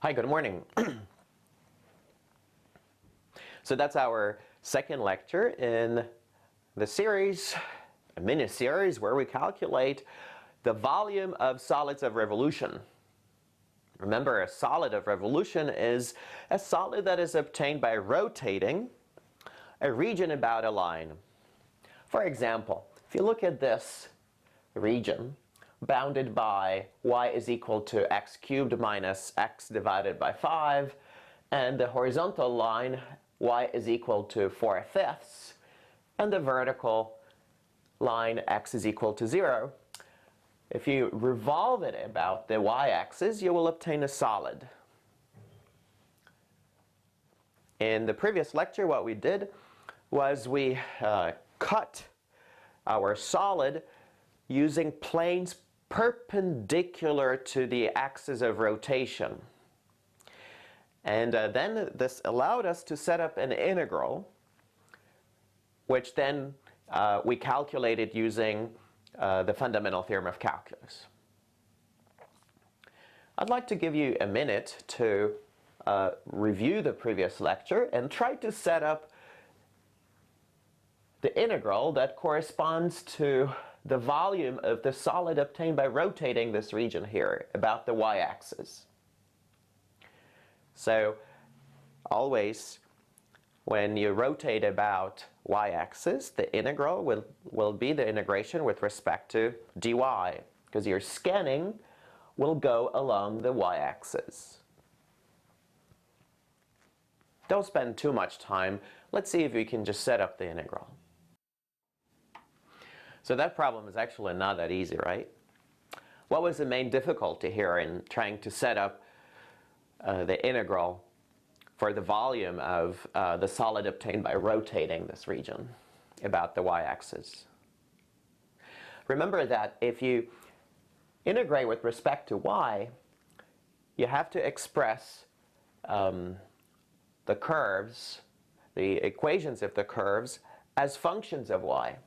Hi, good morning. So that's our second lecture in the series, a mini-series where we calculate the volume of solids of revolution. Remember, a solid of revolution is a solid that is obtained by rotating a region about a line. For example, if you look at this region bounded by y is equal to x cubed minus x divided by 5, and the horizontal line y is equal to 4/5, and the vertical line x is equal to 0. If you revolve it about the y-axis, you will obtain a solid. In the previous lecture, what we did was we cut our solid using planes perpendicular to the axis of rotation. And then this allowed us to set up an integral, which then we calculated using the fundamental theorem of calculus. I'd like to give you a minute to review the previous lecture and try to set up the integral that corresponds to the volume of the solid obtained by rotating this region here about the y-axis. So always when you rotate about y-axis, the integral will be the integration with respect to dy, because your scanning will go along the y-axis. Don't spend too much time. Let's see if we can just set up the integral. So that problem is actually not that easy, right? What was the main difficulty here in trying to set up the integral for the volume of the solid obtained by rotating this region about the y-axis? Remember that if you integrate with respect to y, you have to express the curves, the equations of the curves, as functions of y.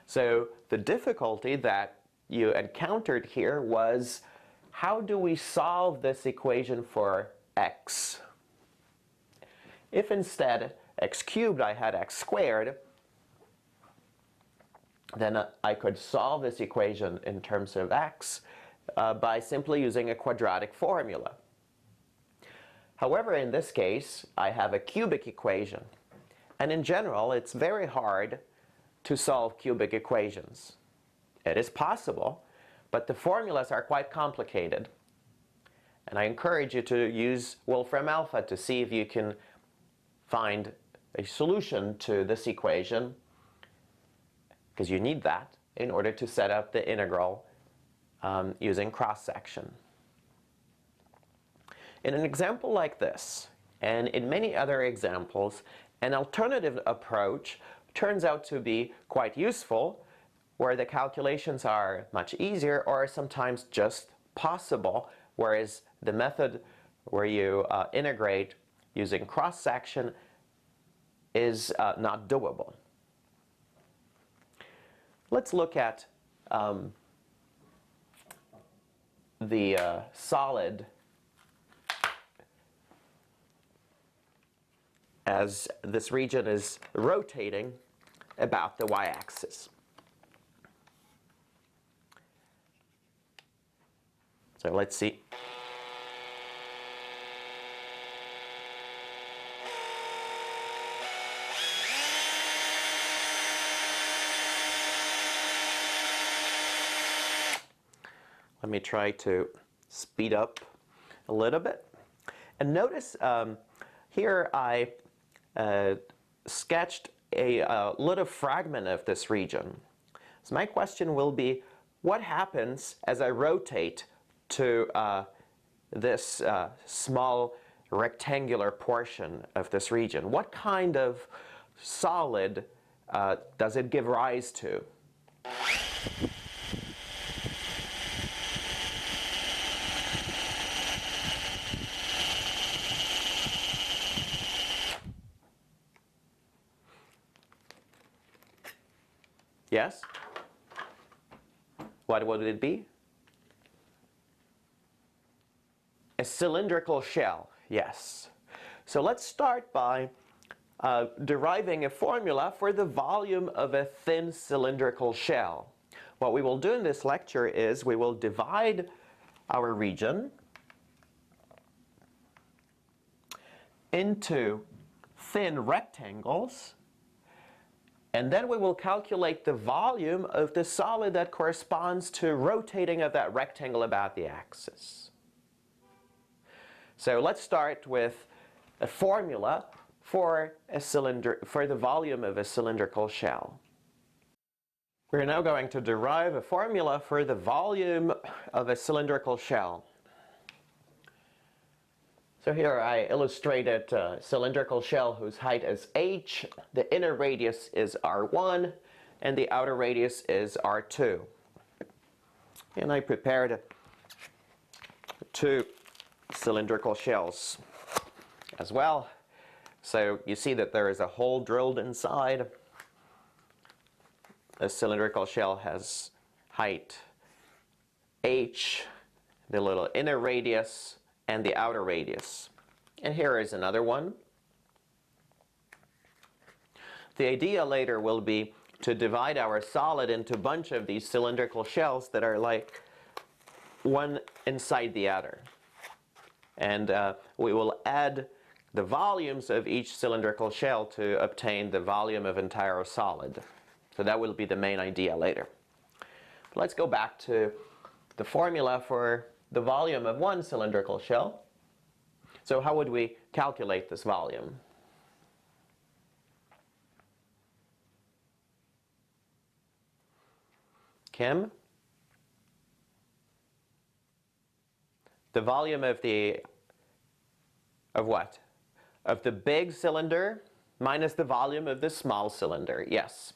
So the difficulty that you encountered here was, how do we solve this equation for x? If instead x cubed I had x squared, then I could solve this equation in terms of x by simply using a quadratic formula. However, in this case, I have a cubic equation. And in general, it's very hard to solve cubic equations. It is possible, but the formulas are quite complicated. And I encourage you to use Wolfram alpha to see if you can find a solution to this equation, because you need that in order to set up the integral using cross-section. In an example like this, and in many other examples, an alternative approach turns out to be quite useful, where the calculations are much easier or sometimes just possible, whereas the method where you integrate using cross-section is not doable. Let's look at the solid as this region is rotating about the y-axis. So let's see. Let me try to speed up a little bit. And notice here I sketched a little fragment of this region. So my question will be, what happens as I rotate to this small rectangular portion of this region? What kind of solid does it give rise to? Yes? What would it be? A cylindrical shell, yes. So let's start by deriving a formula for the volume of a thin cylindrical shell. What we will do in this lecture is we will divide our region into thin rectangles, and then we will calculate the volume of the solid that corresponds to rotating of that rectangle about the axis. So let's start with a formula for the volume of a cylindrical shell. We're now going to derive a formula for the volume of a cylindrical shell. So here I illustrated a cylindrical shell whose height is h, the inner radius is r1, and the outer radius is r2. And I prepared two cylindrical shells as well. So you see that there is a hole drilled inside. A cylindrical shell has height h, the little inner radius, and the outer radius. And here is another one. The idea later will be to divide our solid into a bunch of these cylindrical shells that are like one inside the other. And we will add the volumes of each cylindrical shell to obtain the volume of entire solid. So that will be the main idea later. But let's go back to the formula for the volume of one cylindrical shell. So how would we calculate this volume? Kim? The volume of what? Of the big cylinder minus the volume of the small cylinder, yes.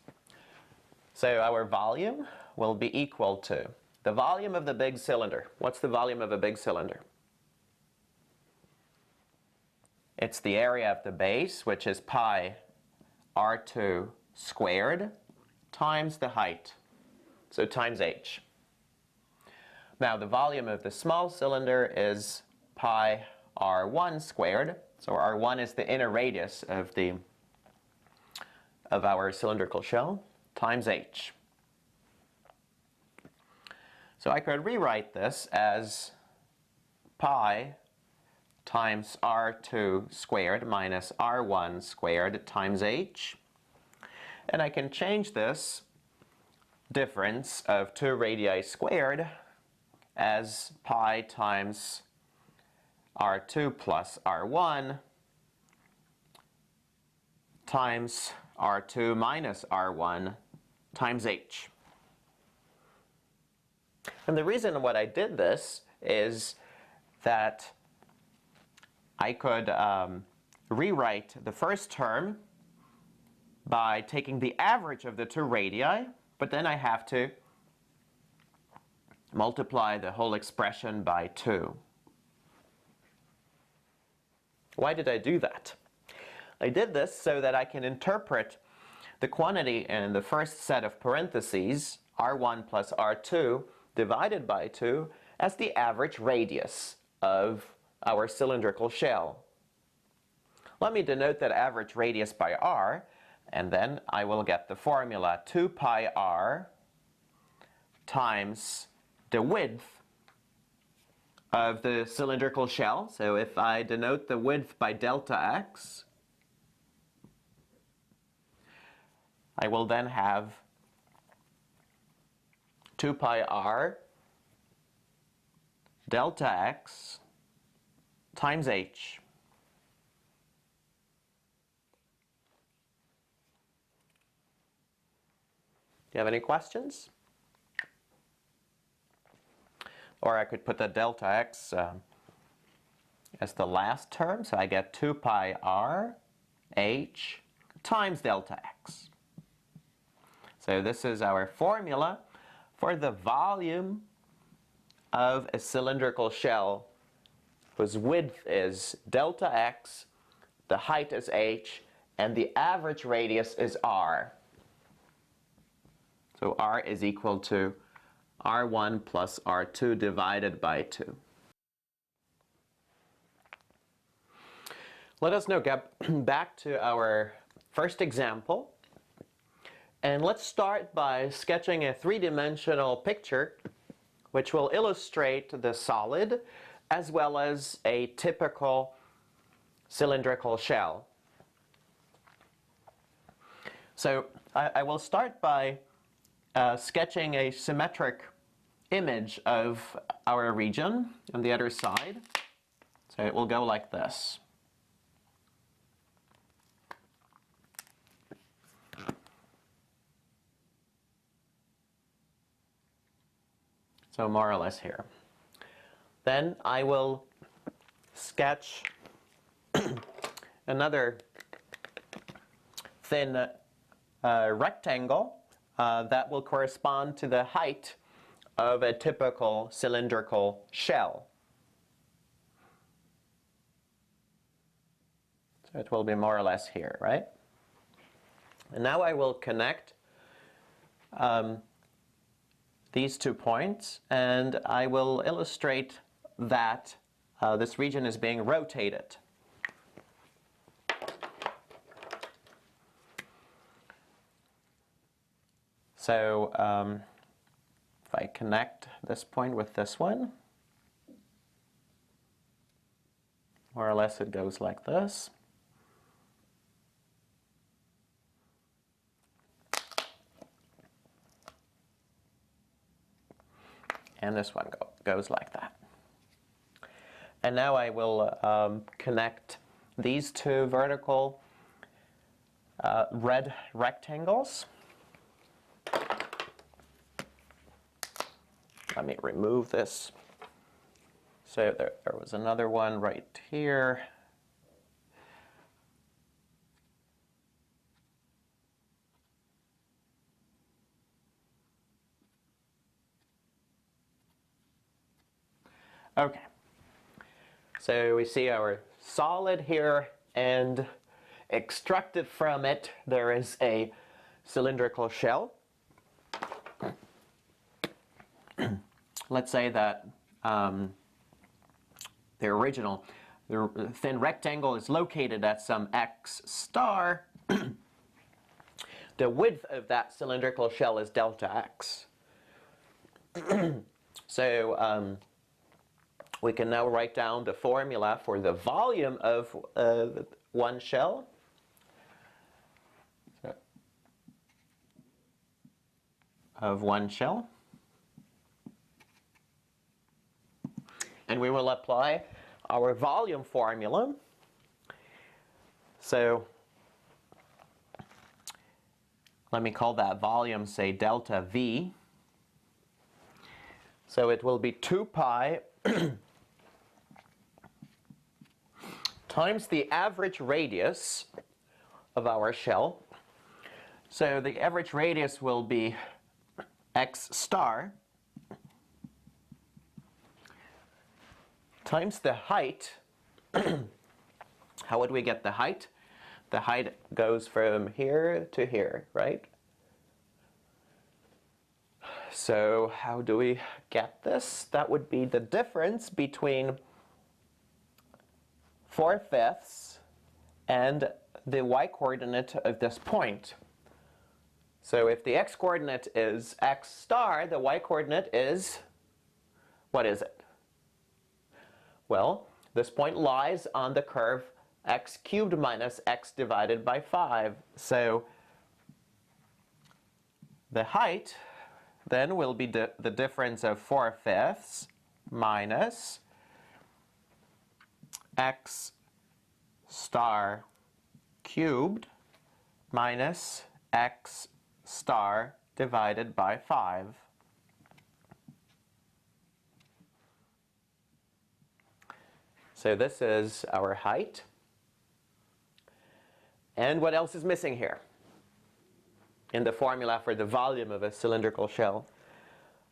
So our volume will be equal to the volume of the big cylinder. What's the volume of a big cylinder? It's the area of the base, which is pi r2 squared, times the height, so times h. Now the volume of the small cylinder is pi r1 squared, so r1 is the inner radius of our cylindrical shell, times h. So I could rewrite this as pi times r2 squared minus r1 squared times h. And I can change this difference of 2 radii squared as pi times r2 plus r1 times r2 minus r1 times h. And the reason why I did this is that I could rewrite the first term by taking the average of the 2 radii, but then I have to multiply the whole expression by 2. Why did I do that? I did this so that I can interpret the quantity in the first set of parentheses, r1 plus r2, divided by 2, as the average radius of our cylindrical shell. Let me denote that average radius by r, and then I will get the formula 2 pi r times the width of the cylindrical shell. So if I denote the width by delta x, I will then have 2 pi r delta x times h. Do you have any questions? Or I could put the delta x as the last term, so I get 2 pi r h times delta x. So this is our formula for the volume of a cylindrical shell whose width is delta x, the height is h, and the average radius is r. So r is equal to r1 plus r2 divided by 2. let us now get back to our first example. And let's start by sketching a three-dimensional picture which will illustrate the solid as well as a typical cylindrical shell. So I will start by sketching a symmetric image of our region on the other side. So it will go like this. So more or less here. Then I will sketch another thin rectangle that will correspond to the height of a typical cylindrical shell. So it will be more or less here, right? And now I will connect these 2 points, and I will illustrate that this region is being rotated. So if I connect this point with this one, more or less it goes like this. And this one goes like that. And now I will connect these 2 vertical red rectangles. Let me remove this. So there was another one right here. Okay, so we see our solid here, and extracted from it there is a cylindrical shell. Let's say that the thin rectangle is located at some x star. The width of that cylindrical shell is delta x. So we can now write down the formula for the volume of one shell. And we will apply our volume formula. So let me call that volume, say, delta V. So it will be 2 pi times the average radius of our shell. So the average radius will be x star times the height. How would we get the height? The height goes from here to here, right? So how do we get this? That would be the difference between 4/5 and the y-coordinate of this point. So if the x-coordinate is x star, the y-coordinate is, what is it? Well, this point lies on the curve x cubed minus x divided by 5. So the height then will be the difference of 4/5 minus x star cubed minus x star divided by 5. So this is our height. And what else is missing here in the formula for the volume of a cylindrical shell?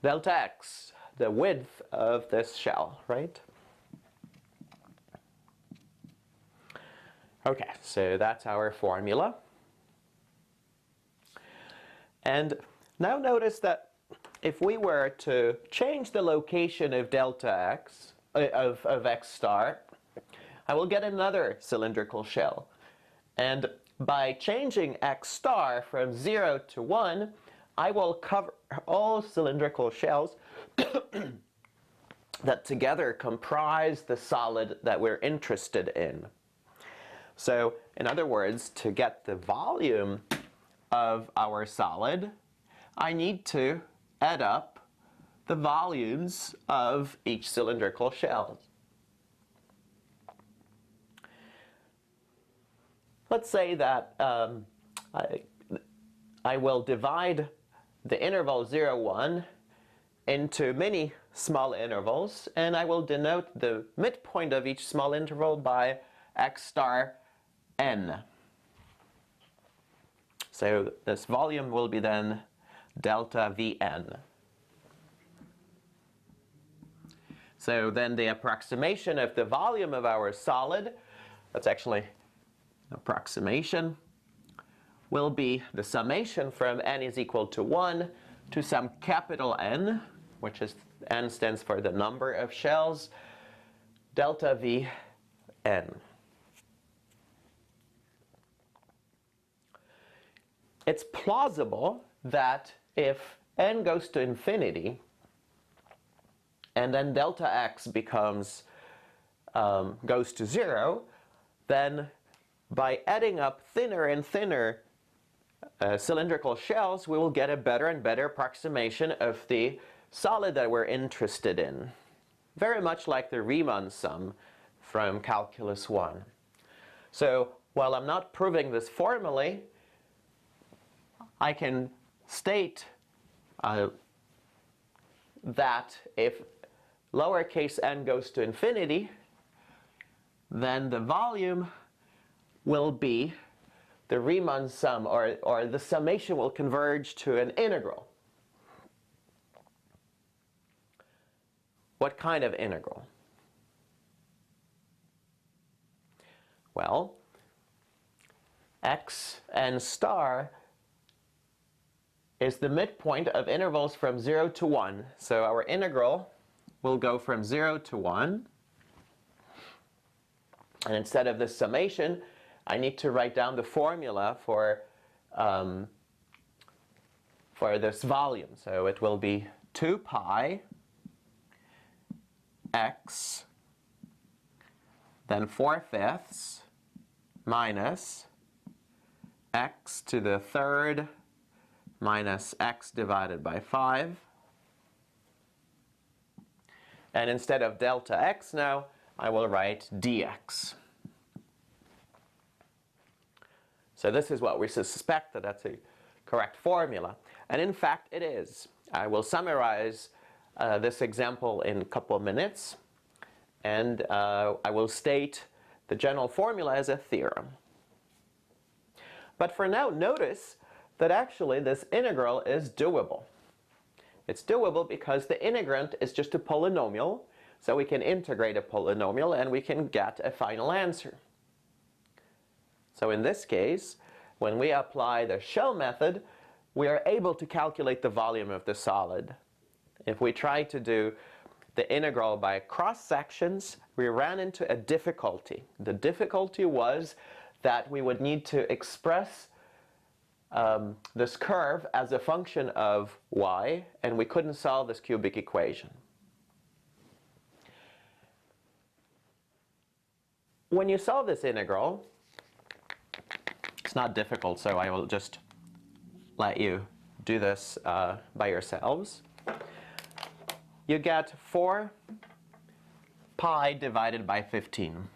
Delta x, the width of this shell, right? Okay, so that's our formula. And now notice that if we were to change the location of delta x, of x star, I will get another cylindrical shell. And by changing x star from 0 to 1, I will cover all cylindrical shells that together comprise the solid that we're interested in. So, in other words, to get the volume of our solid, I need to add up the volumes of each cylindrical shell. Let's say that I will divide the interval 0, 1 into many small intervals, and I will denote the midpoint of each small interval by x star n. So this volume will be then delta Vn. So then the approximation of the volume of our solid, that's actually approximation, will be the summation from n is equal to 1 to some capital N, which is n stands for the number of shells, delta Vn. It's plausible that if n goes to infinity, and then delta x becomes goes to 0, then by adding up thinner and thinner cylindrical shells, we will get a better and better approximation of the solid that we're interested in. Very much like the Riemann sum from Calculus 1. So while I'm not proving this formally, I can state that if lowercase n goes to infinity, then the volume will be the Riemann sum, or the summation will converge to an integral. What kind of integral? Well, x n star is the midpoint of intervals from 0 to 1. So our integral will go from 0 to 1. And instead of this summation, I need to write down the formula for this volume. So it will be 2 pi x, then 4/5 minus x to the third minus x divided by 5. And instead of delta x now, I will write dx. So this is what we suspect that that's a correct formula. And in fact, it is. I will summarize this example in a couple of minutes. And I will state the general formula as a theorem. But for now, notice that actually this integral is doable. It's doable because the integrand is just a polynomial, so we can integrate a polynomial and we can get a final answer. So in this case, when we apply the shell method, we are able to calculate the volume of the solid. If we try to do the integral by cross sections, we ran into a difficulty. The difficulty was that we would need to express this curve as a function of y, and we couldn't solve this cubic equation. When you solve this integral, it's not difficult, so I will just let you do this by yourselves. You get 4 pi divided by 15.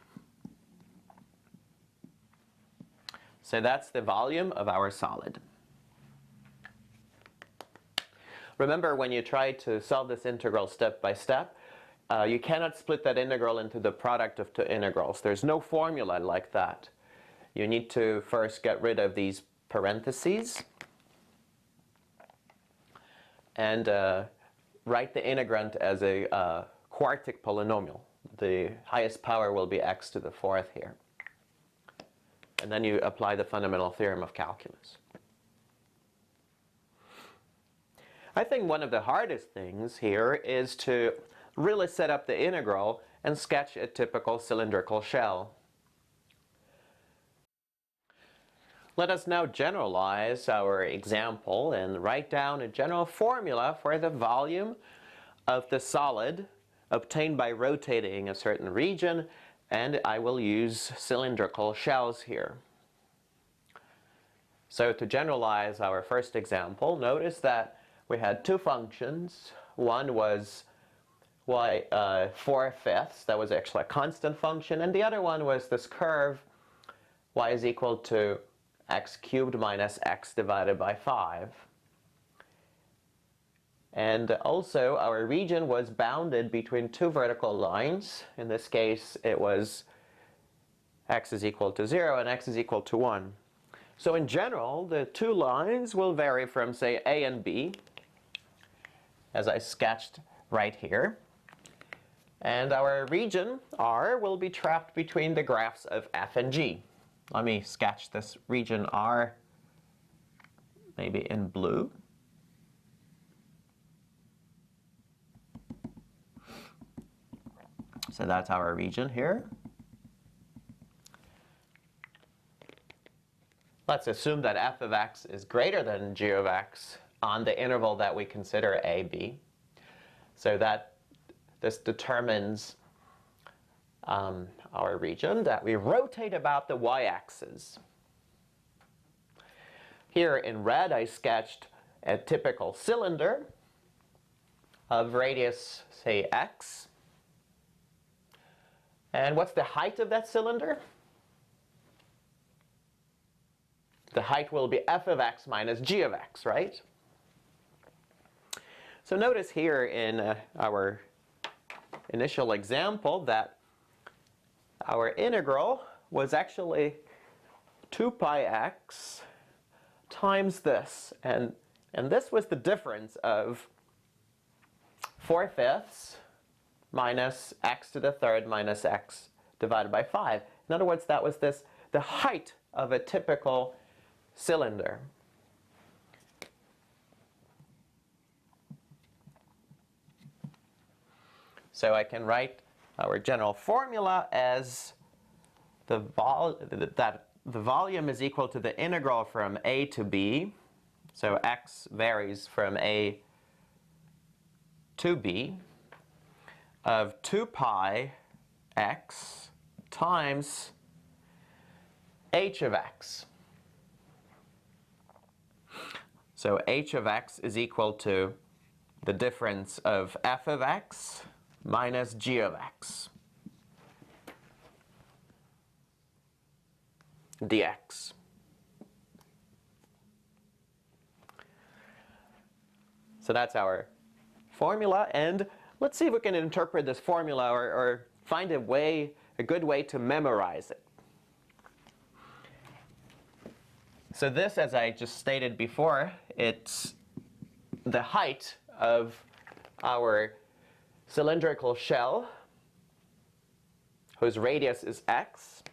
So that's the volume of our solid. Remember, when you try to solve this integral step by step, you cannot split that integral into the product of two integrals. There's no formula like that. You need to first get rid of these parentheses and write the integrand as a quartic polynomial. The highest power will be x to the fourth here. And then you apply the fundamental theorem of calculus. I think one of the hardest things here is to really set up the integral and sketch a typical cylindrical shell. Let us now generalize our example and write down a general formula for the volume of the solid obtained by rotating a certain region, and I will use cylindrical shells here. So to generalize our first example, notice that we had two functions. One was y 4/5, that was actually a constant function, and the other one was this curve y is equal to x cubed minus x divided by 5. And also our region was bounded between two vertical lines. In this case it was x is equal to 0 and x is equal to 1. So in general the two lines will vary from, say, A and B, as I sketched right here. And our region R will be trapped between the graphs of f and g. Let me sketch this region R maybe in blue. So that's our region here. Let's assume that f of x is greater than g of x on the interval that we consider a, b. So that this determines our region that we rotate about the y-axis. Here in red I sketched a typical cylinder of radius, say, x. And what's the height of that cylinder? The height will be f of x minus g of x, right? So notice here in our initial example that our integral was actually 2 pi x times this. And this was the difference of 4/5 minus x to the third minus x divided by 5. In other words, that was the height of a typical cylinder. So I can write our general formula as the volume is equal to the integral from a to b. So x varies from a to b of 2 pi x times h of x. So h of x is equal to the difference of f of x minus g of x dx. So that's our formula, and let's see if we can interpret this formula or find a good way to memorize it. So this, as I just stated before, it's the height of our cylindrical shell, whose radius is x.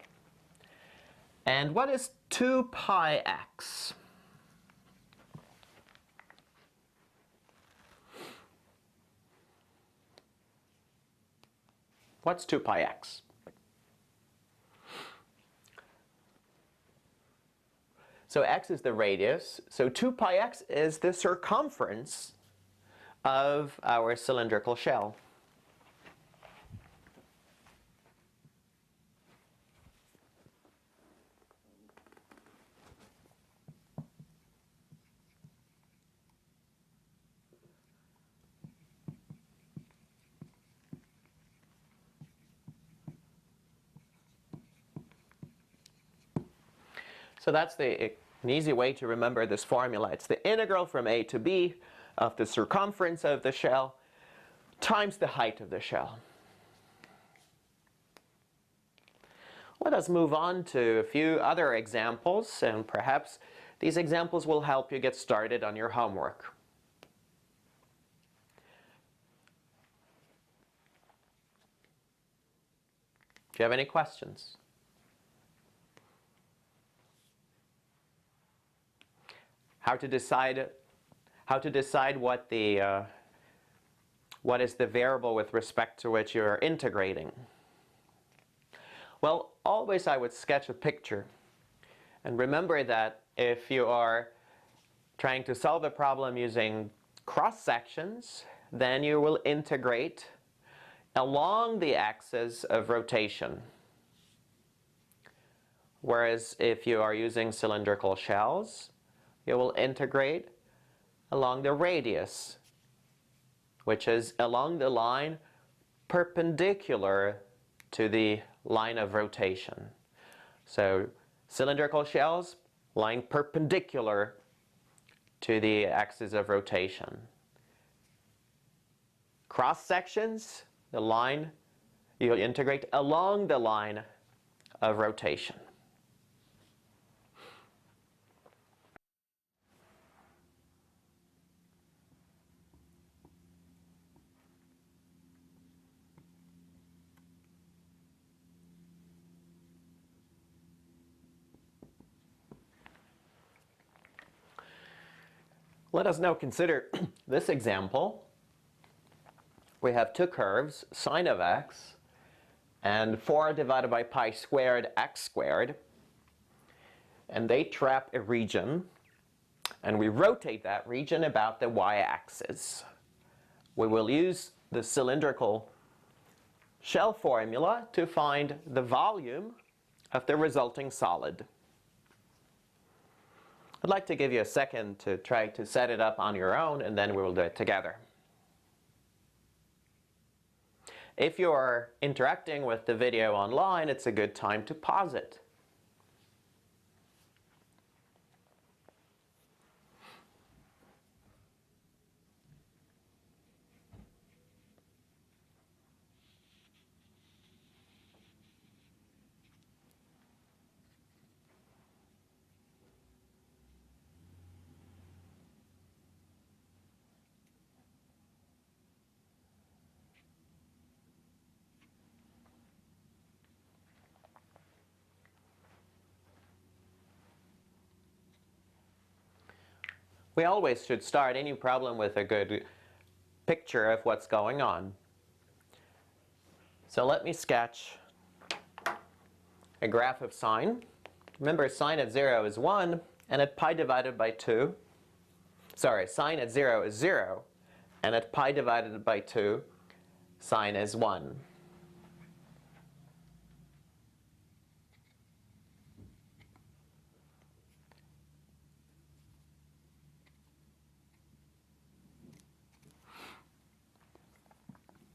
And what is 2 pi x? What's 2 pi x? So x is the radius, so 2 pi x is the circumference of our cylindrical shell. So that's an easy way to remember this formula. It's the integral from a to b of the circumference of the shell times the height of the shell. Let us move on to a few other examples, and perhaps these examples will help you get started on your homework. Do you have any questions? How to decide what the What is the variable with respect to which you're integrating? Well, always I would sketch a picture. And remember that if you are trying to solve a problem using cross-sections, then you will integrate along the axis of rotation. Whereas if you are using cylindrical shells, you will integrate along the radius, which is along the line perpendicular to the line of rotation. So cylindrical shells, line perpendicular to the axis of rotation. Cross sections, the line, you'll integrate along the line of rotation. Let us now consider this example. We have two curves, sine of x and 4 divided by pi squared x squared. And they trap a region, and we rotate that region about the y-axis. We will use the cylindrical shell formula to find the volume of the resulting solid. I'd like to give you a second to try to set it up on your own, and then we will do it together. If you are interacting with the video online, it's a good time to pause it. We always should start any problem with a good picture of what's going on. So let me sketch a graph of sine. Remember, sine at 0 is 1, and at pi divided by 2, sine at 0 is 0, and at pi divided by 2, sine is 1.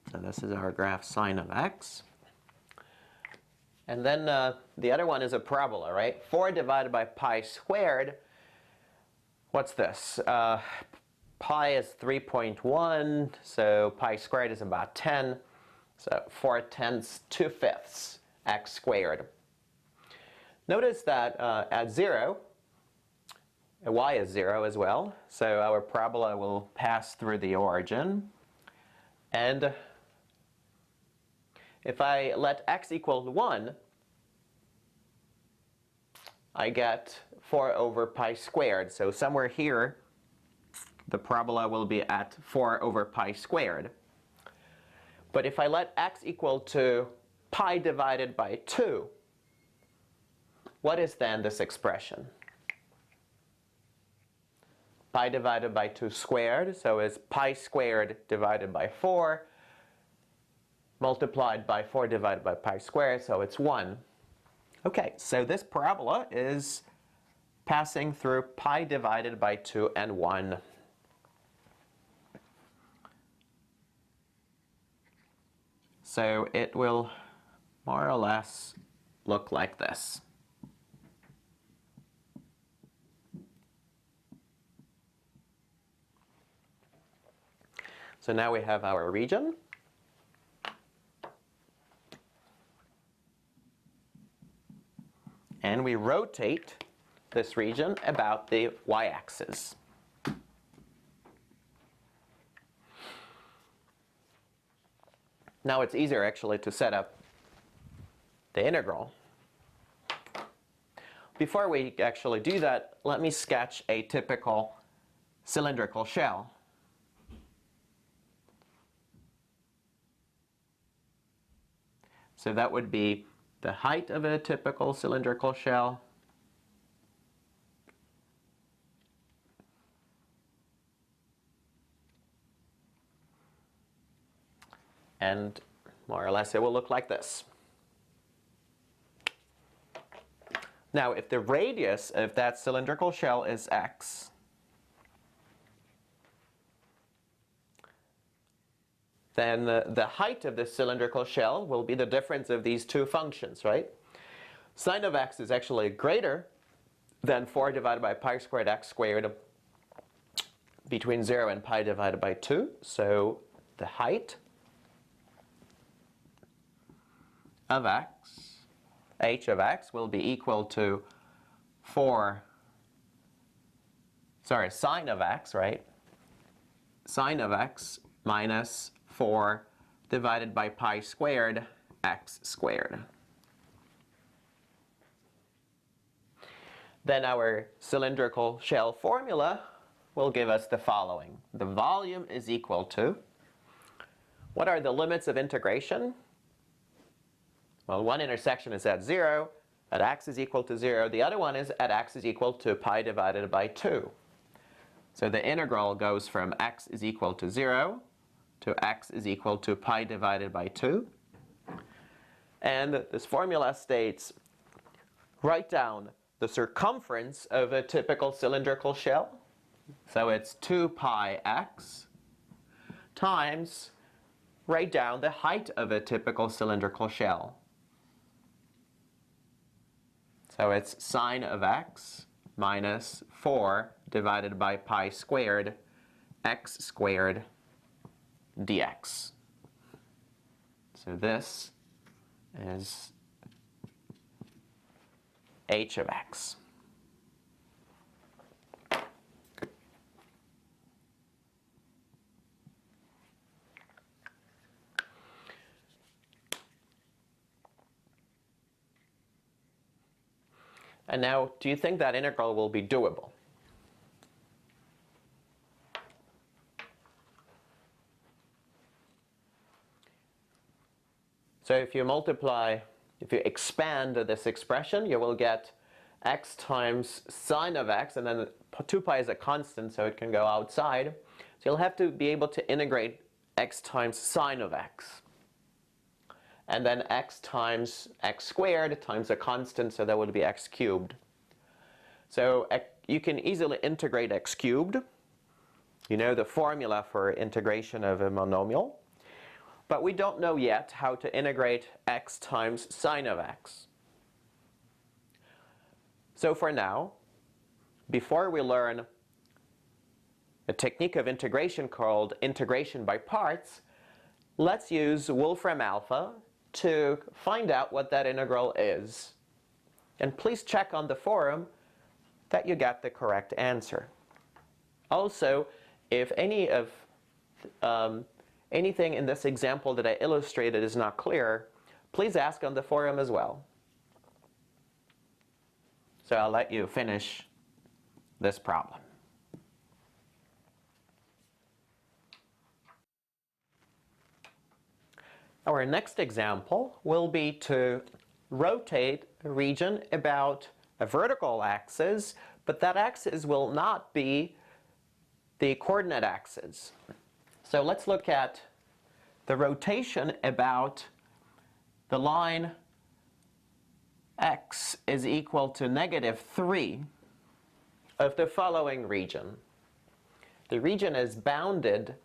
So this is our graph sine of x. And then the other one is a parabola, right? 4 divided by pi squared. What's this? Pi is 3.1, so pi squared is about 10. So 4/10 2/5 x squared. Notice that at 0, y is 0 as well. So our parabola will pass through the origin. And if I let x equal 1, I get 4 over pi squared. So somewhere here, the parabola will be at 4 over pi squared. But if I let x equal to pi divided by 2, what is then this expression? Pi divided by 2 squared, so it's pi squared divided by 4, multiplied by 4 divided by pi squared, so it's 1. Okay, so this parabola is passing through pi divided by 2 and 1. So it will more or less look like this. So now we have our region. And we rotate this region about the y-axis. Now it's easier actually to set up the integral. Before we actually do that, let me sketch a typical cylindrical shell. So that would be the height of a typical cylindrical shell and more or less it will look like this. Now if the radius of that cylindrical shell is x, then the height of the cylindrical shell will be the difference of these two functions, right? Sine of x is actually greater than 4 divided by pi squared x squared between 0 and pi divided by 2. So the height of x, h of x, will be equal to sine of x, right? Sine of x minus 4 divided by pi squared x squared. Then our cylindrical shell formula will give us the following. The volume is equal to, what are the limits of integration? Well, one intersection is at 0, at x is equal to 0. The other one is at x is equal to pi divided by 2. So the integral goes from x is equal to 0 to x is equal to pi divided by 2. And this formula states, write down the circumference of a typical cylindrical shell. So it's 2 pi x times, write down the height of a typical cylindrical shell. So it's sine of x minus 4 divided by pi squared x squared dx. So this is h of x. And now, do you think that integral will be doable? So if you expand this expression, you will get x times sine of x, and then 2 pi is a constant, so it can go outside. So you'll have to be able to integrate x times sine of x. And then x times x squared times a constant, so that would be x cubed. So you can easily integrate x cubed. You know the formula for integration of a monomial. But we don't know yet how to integrate x times sine of x. So for now, before we learn a technique of integration called integration by parts, let's use Wolfram alpha to find out what that integral is. And please check on the forum that you got the correct answer. Also, if anything in this example that I illustrated is not clear, please ask on the forum as well. So I'll let you finish this problem. Our next example will be to rotate a region about a vertical axis, but that axis will not be the coordinate axis. So let's look at the rotation about the line x is equal to -3 of the following region. The region is bounded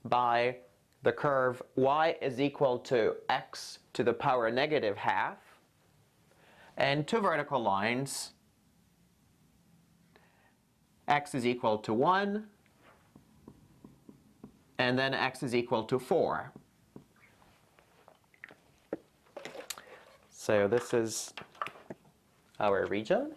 by the curve y is equal to x to the power -½ and two vertical lines, x is equal to 1 and then x is equal to 4. So this is our region.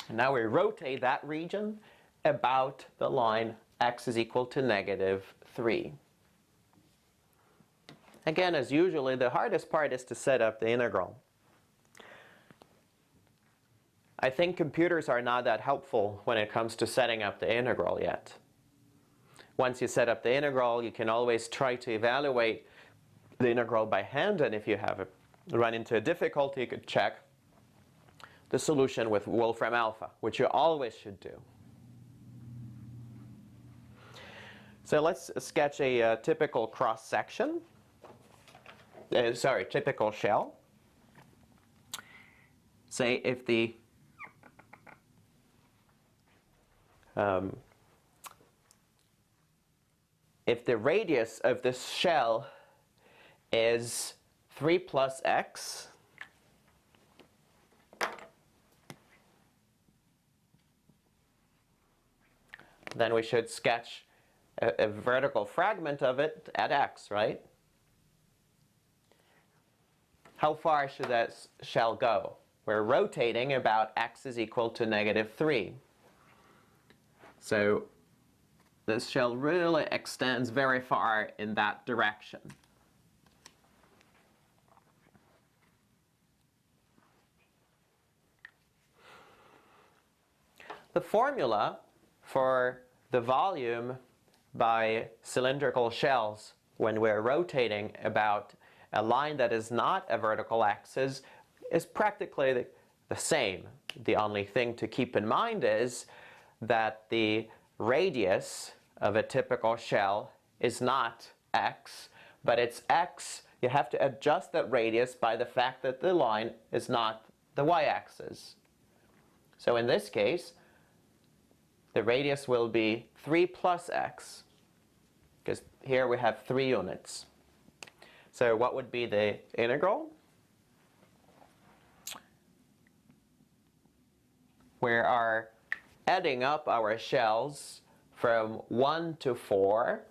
And now we rotate that region about the line x is equal to -3. Again, as usually, the hardest part is to set up the integral. I think computers are not that helpful when it comes to setting up the integral yet. once you set up the integral, you can always try to evaluate the integral by hand, and if you run into a difficulty, you could check the solution with Wolfram alpha, which you always should do. So let's sketch a typical cross-section, typical shell. Say if the radius of this shell is 3 plus x, then we should sketch a vertical fragment of it at x, right? How far should that shell go? We're rotating about x is equal to -3. So this shell really extends very far in that direction. The formula for the volume by cylindrical shells when we're rotating about a line that is not a vertical axis is practically the same. The only thing to keep in mind is that the radius of a typical shell is not x, but it's x. You have to adjust that radius by the fact that the line is not the y-axis. So in this case, the radius will be 3 plus x, because here we have 3 units. So what would be the integral? We are adding up our shells from 1 to 4.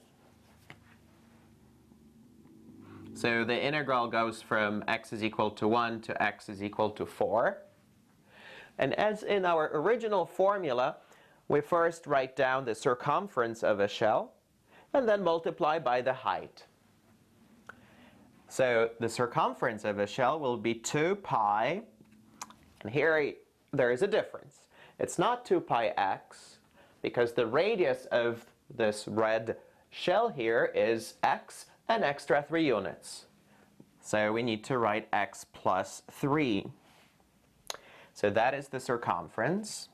So the integral goes from x is equal to 1 to x is equal to 4. And as in our original formula, we first write down the circumference of a shell and then multiply by the height. So the circumference of a shell will be 2 pi, and here there is a difference. It's not 2 pi x, because the radius of this red shell here is x, an extra 3 units. So we need to write x plus 3. So that is the circumference.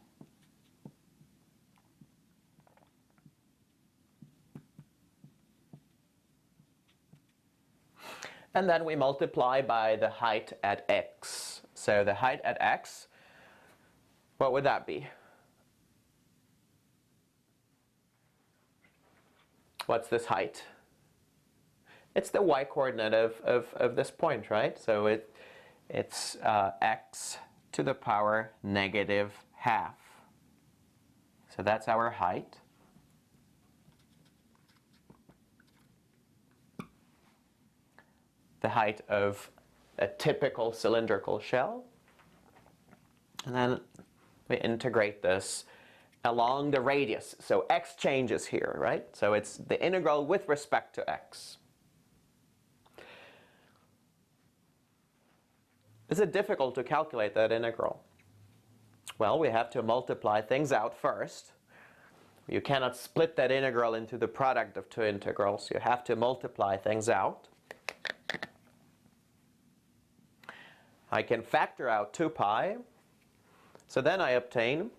And then we multiply by the height at x. So the height at x, what would that be? What's this height? It's the y-coordinate of this point, right? So it's x to the power -12. So that's our height. The height of a typical cylindrical shell. And then we integrate this along the radius. So x changes here, right? So it's the integral with respect to x. Is it difficult to calculate that integral? Well, we have to multiply things out first. You cannot split that integral into the product of two integrals. You have to multiply things out. I can factor out 2 pi. So then I obtain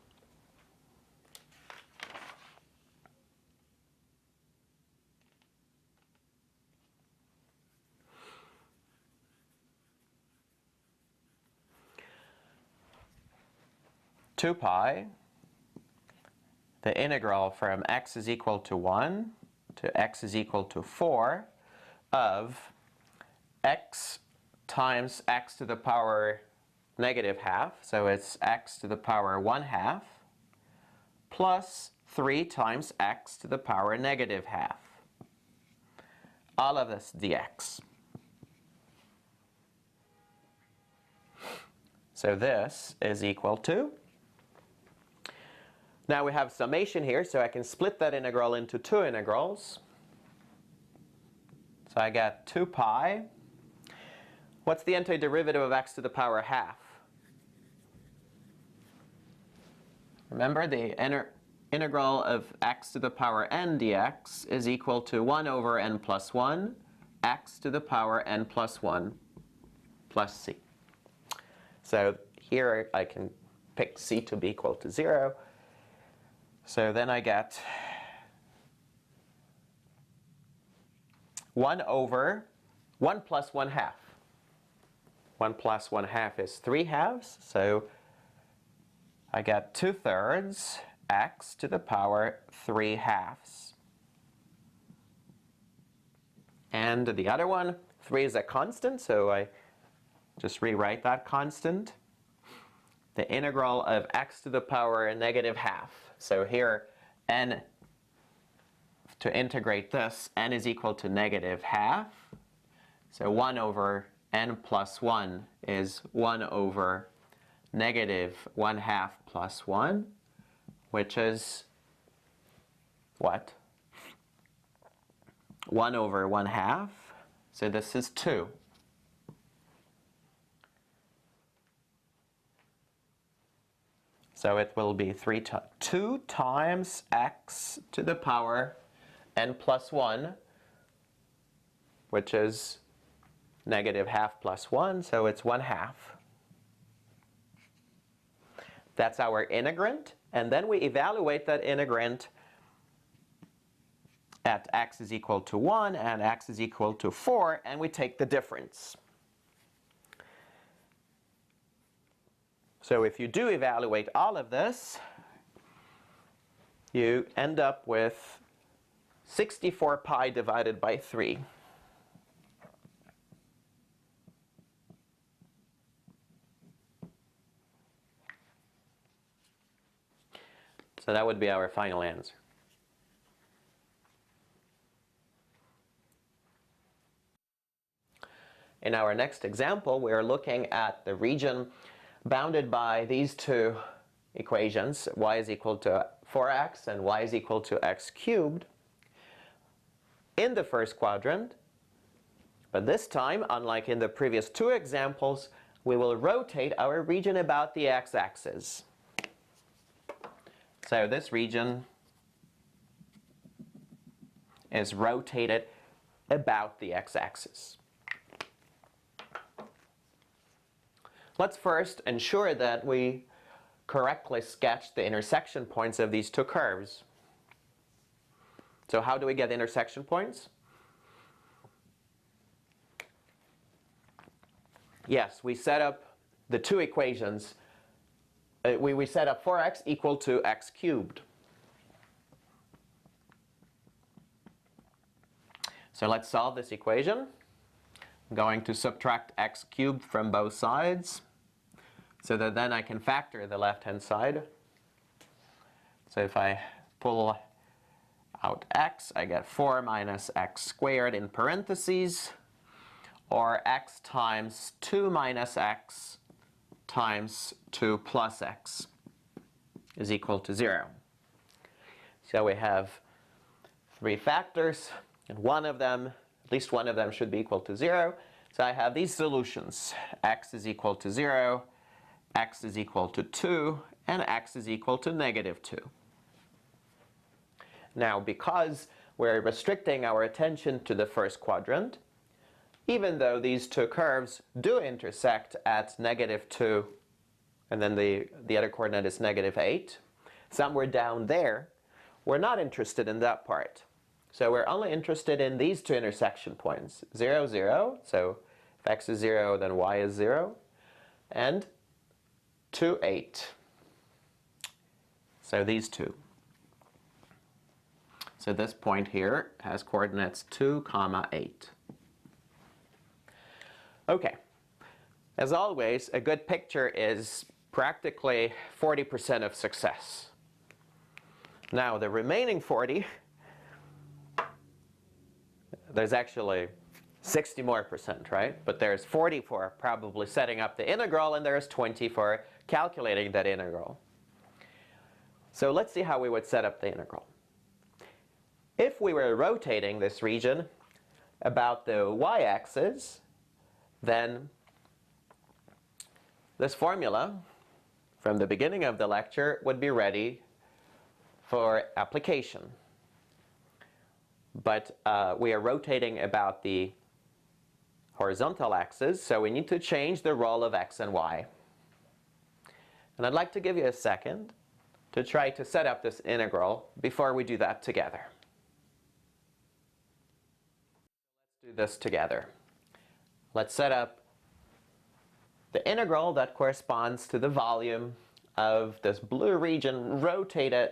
the integral from x is equal to 1 to x is equal to 4 of x times x to the power -12, so it's x to the power 1/2, plus 3 times x to the power -12. All of this dx. So this is equal to, now we have summation here, so I can split that integral into two integrals. So I got 2 pi. What's the antiderivative of x to the power 1/2? Remember, the integral of x to the power n dx is equal to 1 over n plus 1 x to the power n plus 1 plus c. So here I can pick c to be equal to 0. So then I get 1 over 1 plus 1 half. 1 plus 1 half is 3 halves. So I get 2/3 x to the power 3 halves. And the other one, 3 is a constant, so I just rewrite that constant. The integral of x to the power negative half. So here, n, to integrate this, n is equal to negative half. So 1 over n plus 1 is 1 over negative 1/2 plus 1, which is what? 1 over 1/2. So this is 2. So it will be 2 times x to the power n plus 1, which is negative half plus 1, so it's 1/2. That's our integrand, and then we evaluate that integrand at x is equal to 1 and x is equal to 4, and we take the difference. So if you do evaluate all of this, you end up with 64 pi divided by 3. So that would be our final answer. In our next example, we are looking at the region bounded by these two equations, y is equal to 4x and y is equal to x cubed, in the first quadrant. But this time, unlike in the previous two examples, we will rotate our region about the x-axis. So this region is rotated about the x-axis. Let's first ensure that we correctly sketch the intersection points of these two curves. So how do we get intersection points? Yes, we set up the two equations. We set up 4x equal to x cubed. So let's solve this equation. I'm going to subtract x cubed from both sides, so that then I can factor the left-hand side. So if I pull out x, I get 4 minus x squared in parentheses, or x times 2 minus x times 2 plus x is equal to 0. So we have three factors, and one of them, at least one of them, should be equal to 0. So I have these solutions. X is equal to 0, x is equal to 2, and x is equal to negative 2. Now, because we're restricting our attention to the first quadrant, even though these two curves do intersect at negative 2, and then the other coordinate is negative 8, somewhere down there, we're not interested in that part. So we're only interested in these two intersection points, 0, 0, so if x is 0, then y is 0, and 2, 8. So these two. So this point here has coordinates 2, 8. Okay. As always, a good picture is practically 40% of success. Now, the remaining 40, there's actually 60 more percent, right? But there's 40 for probably setting up the integral, and there's 20 for calculating that integral. So let's see how we would set up the integral. If we were rotating this region about the y-axis, then this formula from the beginning of the lecture would be ready for application. But we are rotating about the horizontal axis, so we need to change the role of x and y. And I'd like to give you a second to try to set up this integral before we do that together. Let's do this together. Let's set up the integral that corresponds to the volume of this blue region rotated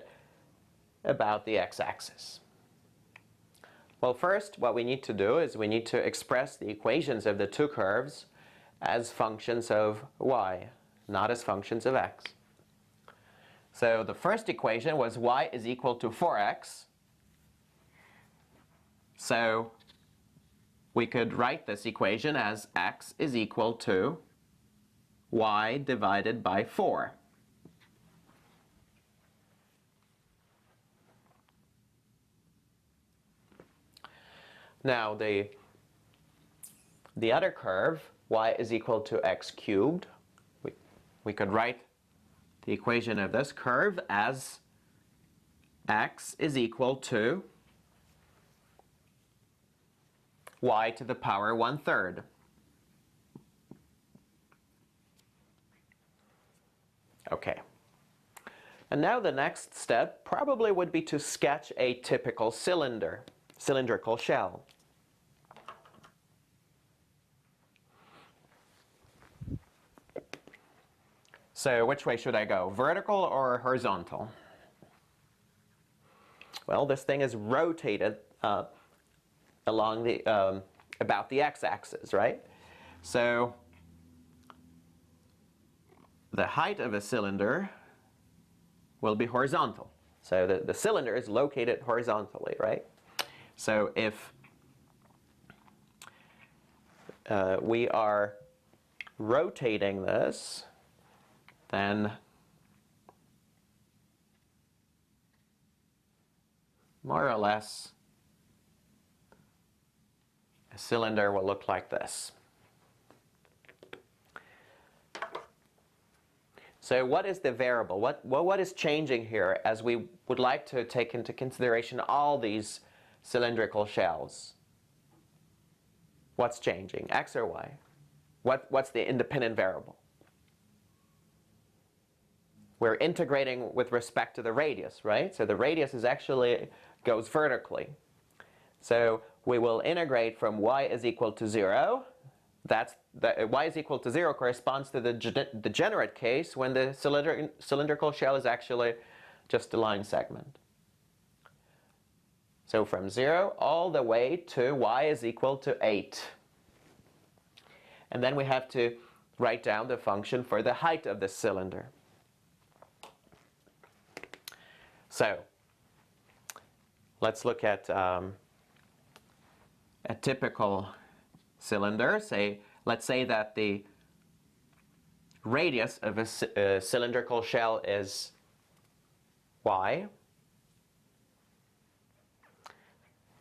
about the x-axis. Well, first, what we need to do is we need to express the equations of the two curves as functions of y, not as functions of x. So the first equation was y is equal to 4x. So we could write this equation as x is equal to y divided by 4. Now the other curve, y is equal to x cubed, we could write the equation of this curve as x is equal to y to the power 1/3. Okay. And now the next step probably would be to sketch a typical cylindrical shell. So which way should I go, vertical or horizontal? Well, this thing is rotated along the about the x-axis, right? So the height of a cylinder will be horizontal. So the cylinder is located horizontally, right? So if we are rotating this, then more or less a cylinder will look like this. So what is the variable? What is changing here as we would like to take into consideration all these cylindrical shells? What's changing, x or y? What's the independent variable? We're integrating with respect to the radius, right? So the radius is actually goes vertically. So we will integrate from y is equal to 0. Y is equal to 0 corresponds to the degenerate case when the cylindrical shell is actually just a line segment. So from 0 all the way to y is equal to 8. And then we have to write down the function for the height of the cylinder. So let's look at a typical cylinder. Let's say that the radius of a cylindrical shell is y.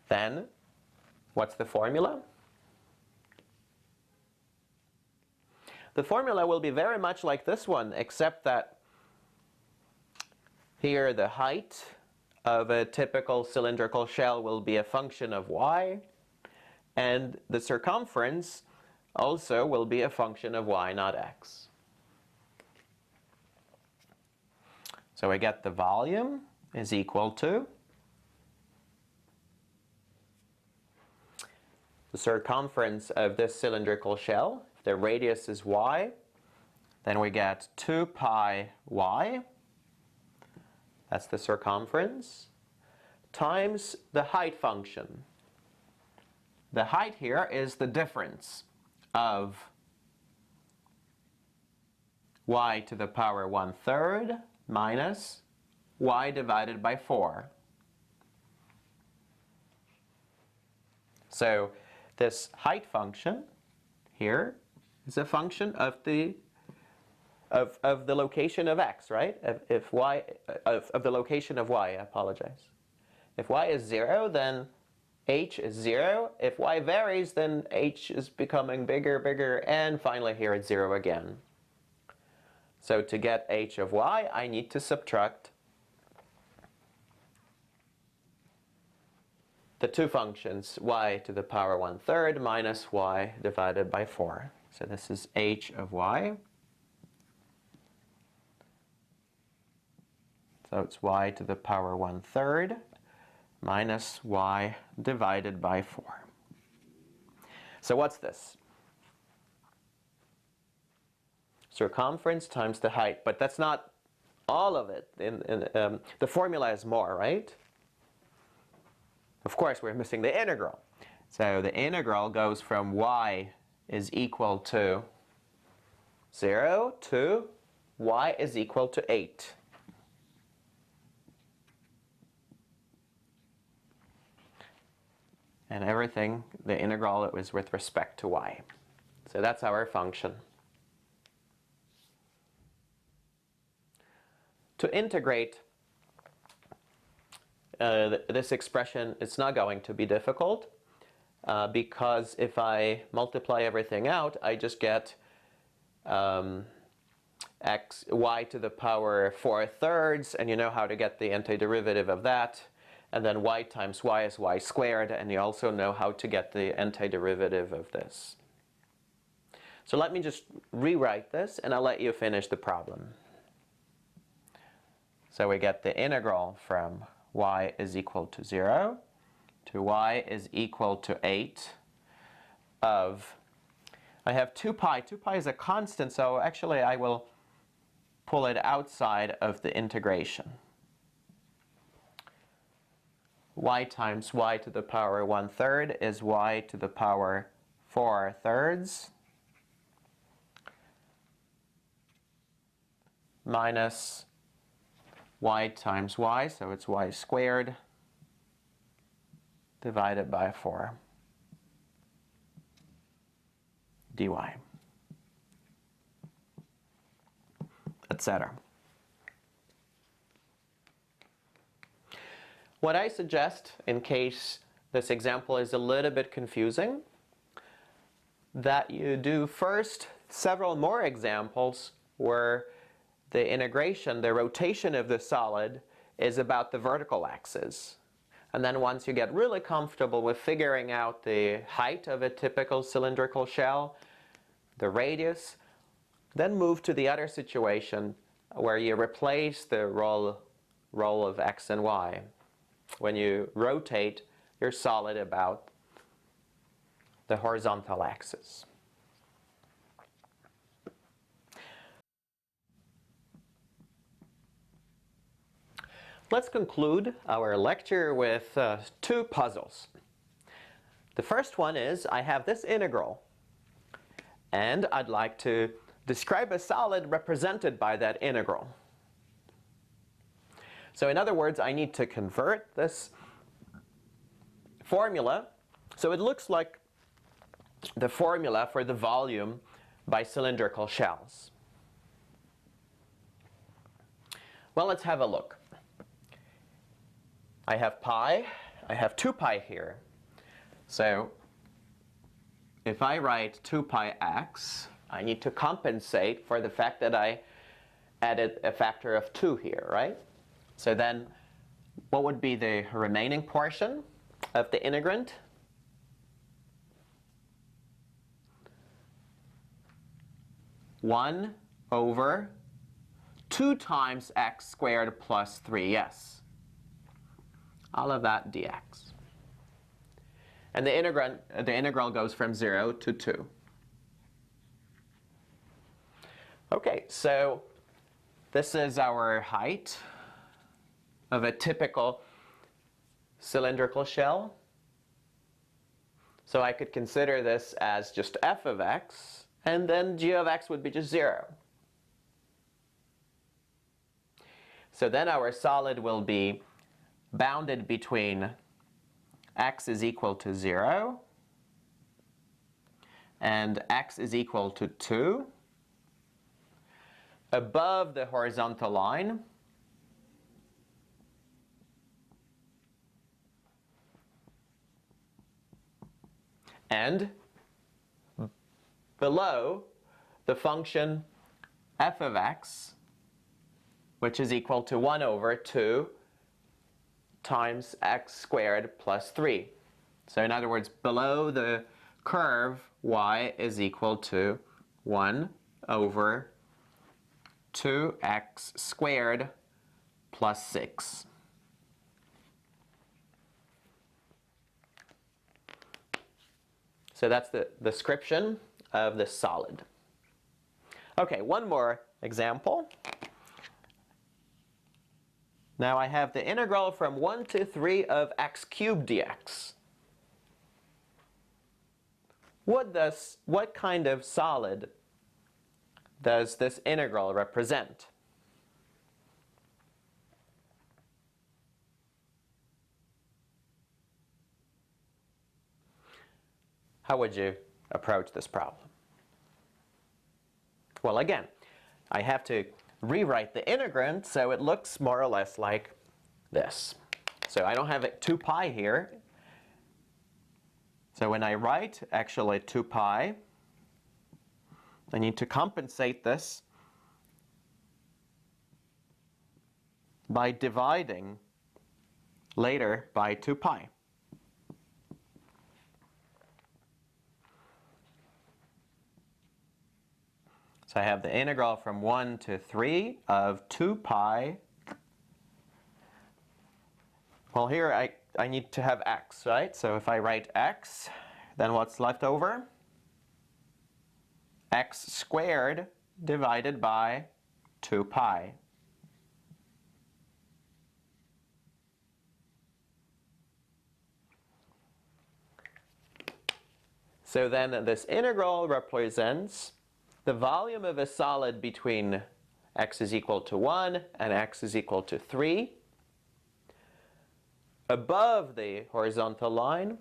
Then what's the formula? The formula will be very much like this one, except that here the height of a typical cylindrical shell will be a function of y, and the circumference also will be a function of y, not x. So we get the volume is equal to the circumference of this cylindrical shell. If the radius is y, then we get 2 pi y. That's the circumference, times the height function. The height here is the difference of y to the power 1/3 minus y divided by 4. So this height function here is a function of the location of x, right? Of the location of y, I apologize. If y is 0, then h is 0. If y varies, then h is becoming bigger, and finally here it's 0 again. So to get h of y, I need to subtract the two functions, y to the power 1/3 minus y divided by 4. So this is h of y. So it's y to the power 1/3 minus y divided by 4. So what's this? Circumference times the height, but that's not all of it. The formula is more, right? Of course, we're missing the integral. So the integral goes from y is equal to 0 to y is equal to 8. And everything, the integral is with respect to y. So that's our function. To integrate this expression, it's not going to be difficult because if I multiply everything out, I just get y to the power 4/3, and you know how to get the antiderivative of that. And then y times y is y squared, and you also know how to get the antiderivative of this. So let me just rewrite this, and I'll let you finish the problem. So we get the integral from y is equal to 0 to y is equal to 8 of, I have 2 pi. 2 pi is a constant, so actually I will pull it outside of the integration. Y times y to the power 1/3 is y to the power 4/3 minus y times y, so it's y squared divided by 4 dy, etc. What I suggest, in case this example is a little bit confusing, that you do first several more examples where the integration, the rotation of the solid, is about the vertical axis. And then once you get really comfortable with figuring out the height of a typical cylindrical shell, the radius, then move to the other situation where you replace the role of x and y when you rotate your solid about the horizontal axis. Let's conclude our lecture with 2 puzzles. The first one is, I have this integral, and I'd like to describe a solid represented by that integral. So in other words, I need to convert this formula so it looks like the formula for the volume by cylindrical shells. Well, let's have a look. I have pi. I have 2 pi here. So if I write 2 pi x, I need to compensate for the fact that I added a factor of 2 here, right? So then what would be the remaining portion of the integrand? One over 2 times x squared plus 3s. All of that dx. And the integral goes from 0 to 2. Okay, so this is our height of a typical cylindrical shell. So I could consider this as just f of x, and then g of x would be just 0. So then our solid will be bounded between x is equal to 0 and x is equal to 2 above the horizontal line and below the function f of x, which is equal to 1 over 2 times x squared plus 3. So in other words, below the curve, y is equal to 1 over 2x squared plus 6. So that's the description of the solid. Okay, one more example. Now I have the integral from 1 to 3 of x cubed dx. What kind of solid does this integral represent? How would you approach this problem? Well, again, I have to rewrite the integrand so it looks more or less like this. So I don't have 2 pi here. So when I write actually 2 pi, I need to compensate this by dividing later by 2 pi. So I have the integral from 1 to 3 of 2 pi. Well, here I need to have x, right? So if I write x, then what's left over? X squared divided by 2 pi. So then this integral represents the volume of a solid between x is equal to 1 and x is equal to 3 above the horizontal line,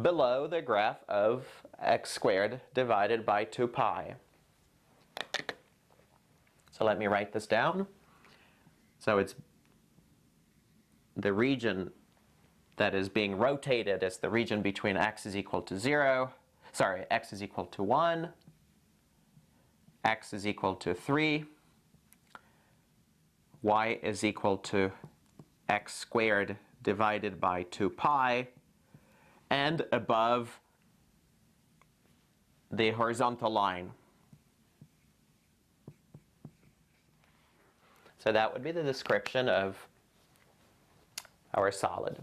below the graph of x squared divided by 2 pi. So let me write this down. So it's the region that is being rotated is the region between x is equal to 0, sorry, x is equal to 1, x is equal to 3, y is equal to x squared divided by 2 pi, and above the horizontal line. So that would be the description of our solid.